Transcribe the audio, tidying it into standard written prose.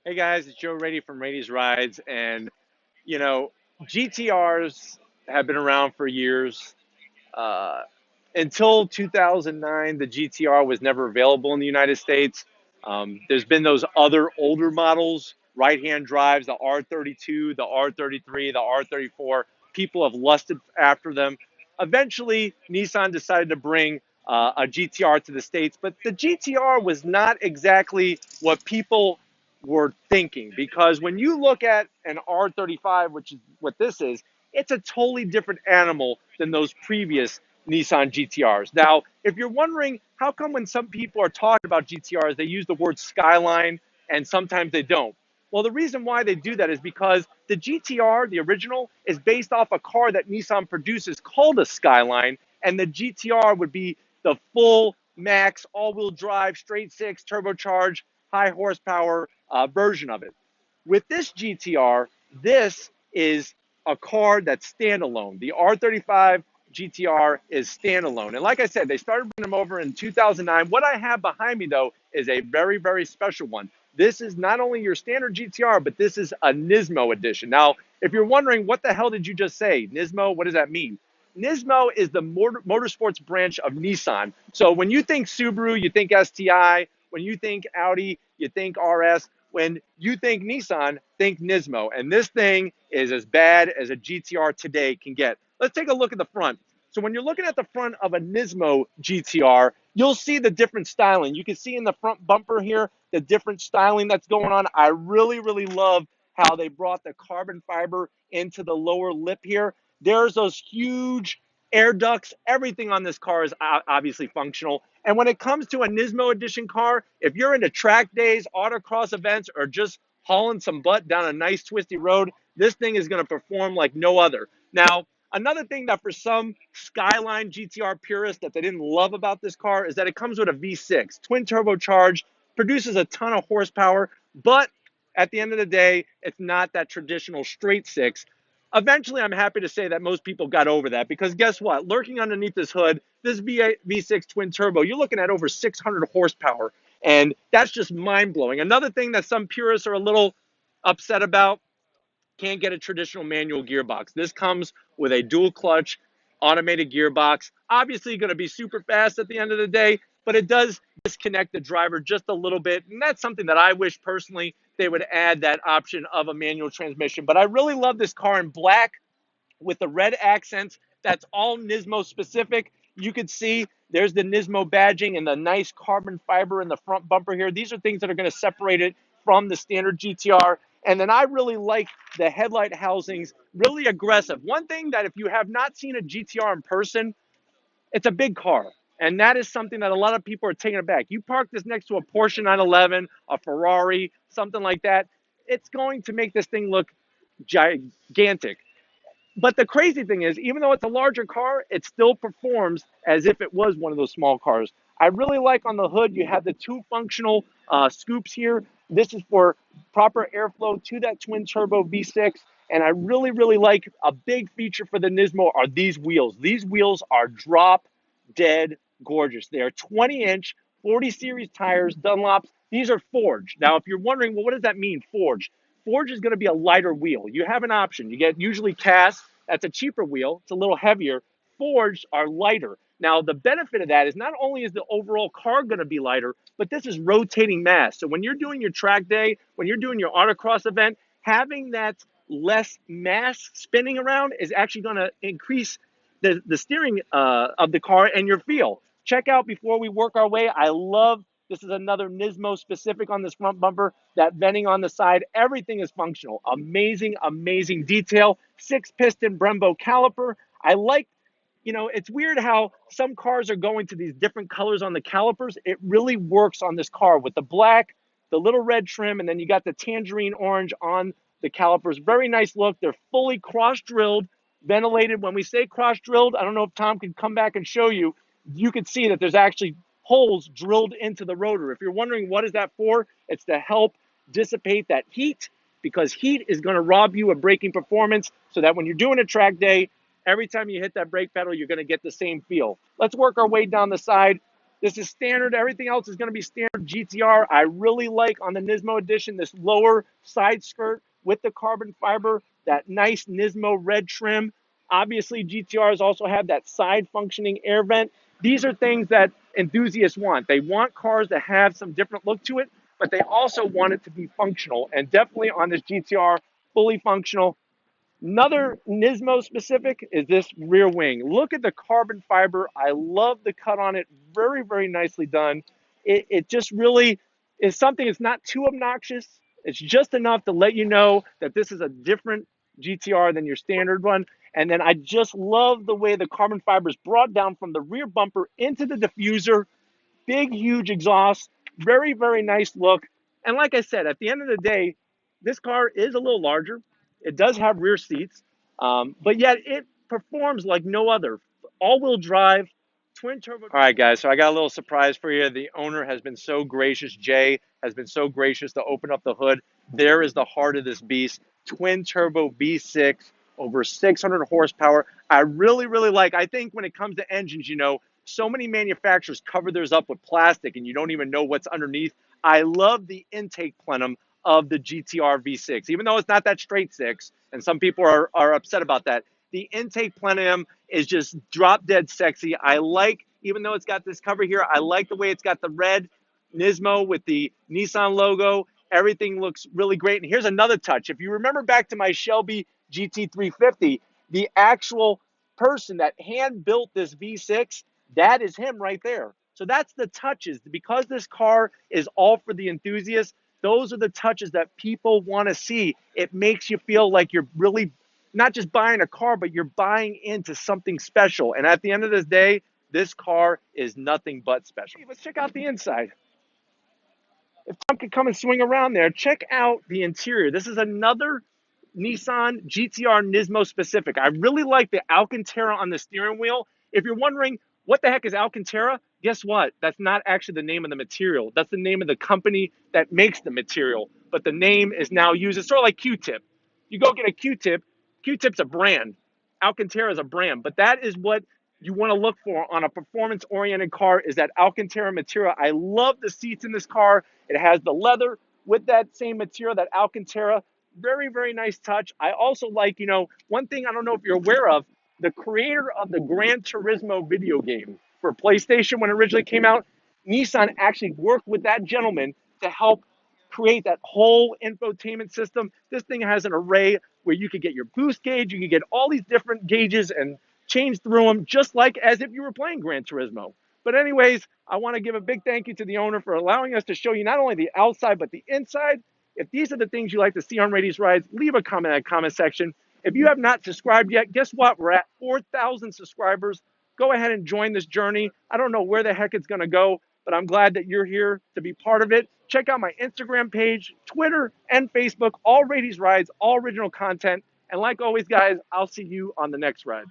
Hey guys, it's Joe Raiti from Raiti's Rides, and you know, GTRs have been around for years. Uh, until 2009, the GTR was never available in the United States. There's been those other older models, right-hand drives, the R32, the R33, the R34. People have lusted after them. Eventually, Nissan decided to bring a GTR to the States, but the GTR was not exactly what people were thinking, because when you look at an R35, which is what this is, it's a totally different animal than those previous Nissan GTRs. Now, if you're wondering how come when some people are talking about GTRs, they use the word Skyline and sometimes they don't. Well, the reason why they do that is because the GTR, the original, is based off a car that Nissan produces called a Skyline, and the GTR would be the full max all-wheel drive, straight six, turbocharged, high horsepower version of it. With this GTR, this is a car that's standalone. The R35 GTR is standalone. And like I said, they started bringing them over in 2009. What I have behind me, though, is a very, very special one. This is not only your standard GTR, but this is a Nismo edition. Now, if you're wondering, what the hell did you just say? Nismo, what does that mean? Nismo is the motorsports branch of Nissan. So when you think Subaru, you think STI. When you think Audi, you think RS. When you think Nissan, think Nismo. And this thing is as bad as a GTR today can get. Let's take a look at the front. So when you're looking at the front of a Nismo GTR, you'll see the different styling. You can see in the front bumper here, the different styling that's going on. I really, really love how they brought the carbon fiber into the lower lip here. There's those huge air ducts. Everything on this car is obviously functional. And when it comes to a Nismo edition car, if you're into track days, autocross events, or just hauling some butt down a nice twisty road, this thing is going to perform like no other. Now, another thing that for some Skyline GTR purists that they didn't love about this car is that it comes with a V6, twin turbocharged, produces a ton of horsepower, but at the end of the day, it's not that traditional straight six. Eventually, I'm happy to say that most people got over that, because guess what? Lurking underneath this hood, this V6 twin turbo, you're looking at over 600 horsepower, and that's just mind-blowing. Another thing that some purists are a little upset about, can't get a traditional manual gearbox. This comes with a dual clutch automated gearbox. Obviously going to be super fast at the end of the day, but it does disconnect the driver just a little bit. And that's something that I wish personally they would add, that option of a manual transmission. But I really love this car in black with the red accents. That's all Nismo specific. You could see there's the Nismo badging and the nice carbon fiber in the front bumper here. These are things that are going to separate it from the standard GTR. And then I really like the headlight housings, really aggressive. One thing that if you have not seen a GTR in person, it's a big car. And that is something that a lot of people are taking aback. You park this next to a Porsche 911, a Ferrari, something like that, it's going to make this thing look gigantic. But the crazy thing is, even though it's a larger car, it still performs as if it was one of those small cars. I really like on the hood, you have the two functional scoops here. This is for proper airflow to that twin turbo V6. And I really, really like a big feature for the Nismo are these wheels. These wheels are drop dead gorgeous. They are 20-inch, 40 series tires, Dunlops. These are forged. Now, if you're wondering, well, what does that mean, forged? Forged is going to be a lighter wheel. You have an option. You get usually cast. That's a cheaper wheel. It's a little heavier. Forged are lighter. Now, the benefit of that is not only is the overall car going to be lighter, but this is rotating mass. So when you're doing your track day, when you're doing your autocross event, having that less mass spinning around is actually going to increase the steering of the car and your feel. Check out before we work our way. I love this is another Nismo specific on this front bumper. That venting on the side, everything is functional. Amazing, amazing detail. 6-piston Brembo caliper. I like, it's weird how some cars are going to these different colors on the calipers. It really works on this car with the black, the little red trim, and then you got the tangerine orange on the calipers. Very nice look. They're fully cross-drilled, ventilated. When we say cross-drilled, I don't know if Tom can come back and show you. You can see that there's actually holes drilled into the rotor. If you're wondering what is that for, it's to help dissipate that heat, because heat is going to rob you of braking performance, so that when you're doing a track day, every time you hit that brake pedal, you're going to get the same feel. Let's work our way down the side. This is standard. Everything else is going to be standard GTR. I really like on the Nismo edition this lower side skirt with the carbon fiber, that nice Nismo red trim. Obviously, GTRs also have that side functioning air vent. These are things that enthusiasts want. They want cars that have some different look to it, but they also want it to be functional. And definitely on this GTR, fully functional. Another Nismo specific is this rear wing. Look at the carbon fiber. I love the cut on it. Very, very nicely done. It just really is something that's not too obnoxious. It's just enough to let you know that this is a different GTR than your standard one. And then I just love the way the carbon fiber is brought down from the rear bumper into the diffuser. Big, huge exhaust, very, very nice look. And like I said, at the end of the day, this car is a little larger. It does have rear seats, but yet it performs like no other. All-wheel drive, twin turbo. All right, guys, so I got a little surprise for you. The owner has been so gracious. Jay has been so gracious to open up the hood. There is the heart of this beast. Twin turbo V6, over 600 horsepower. I really, really like, I think when it comes to engines, you know, so many manufacturers cover theirs up with plastic and you don't even know what's underneath. I love the intake plenum of the GTR V6, even though it's not that straight six, and some people are upset about that. The intake plenum is just drop dead sexy. I like, even though it's got this cover here, I like the way it's got the red Nismo with the Nissan logo. Everything looks really great. And here's another touch. If you remember back to my Shelby GT350, the actual person that hand built this V6, that is him right there. So that's the touches. Because this car is all for the enthusiasts, those are the touches that people want to see. It makes you feel like you're really not just buying a car, but you're buying into something special. And at the end of this day, this car is nothing but special. Let's check out the inside. If Tom could come and swing around there, check out the interior. This is another Nissan GTR Nismo specific. I really like the Alcantara on the steering wheel. If you're wondering what the heck is Alcantara, guess what? That's not actually the name of the material. That's the name of the company that makes the material. But the name is now used. It's sort of like Q-tip. You go get a Q-tip. Q-tip's a brand. Alcantara is a brand. But that is what you want to look for on a performance-oriented car, is that Alcantara material. I love the seats in this car. It has the leather with that same material, that Alcantara. Very, very nice touch. I also like, you know, one thing I don't know if you're aware of, the creator of the Gran Turismo video game for PlayStation when it originally came out, Nissan actually worked with that gentleman to help create that whole infotainment system. This thing has an array where you could get your boost gauge, you could get all these different gauges and change through them just like as if you were playing Gran Turismo. But anyways, I want to give a big thank you to the owner for allowing us to show you not only the outside, but the inside. If these are the things you like to see on Raity's Rides, leave a comment in the comment section. If you have not subscribed yet, guess what? We're at 4,000 subscribers. Go ahead and join this journey. I don't know where the heck it's going to go, but I'm glad that you're here to be part of it. Check out my Instagram page, Twitter, and Facebook, all Raity's Rides, all original content. And like always, guys, I'll see you on the next ride.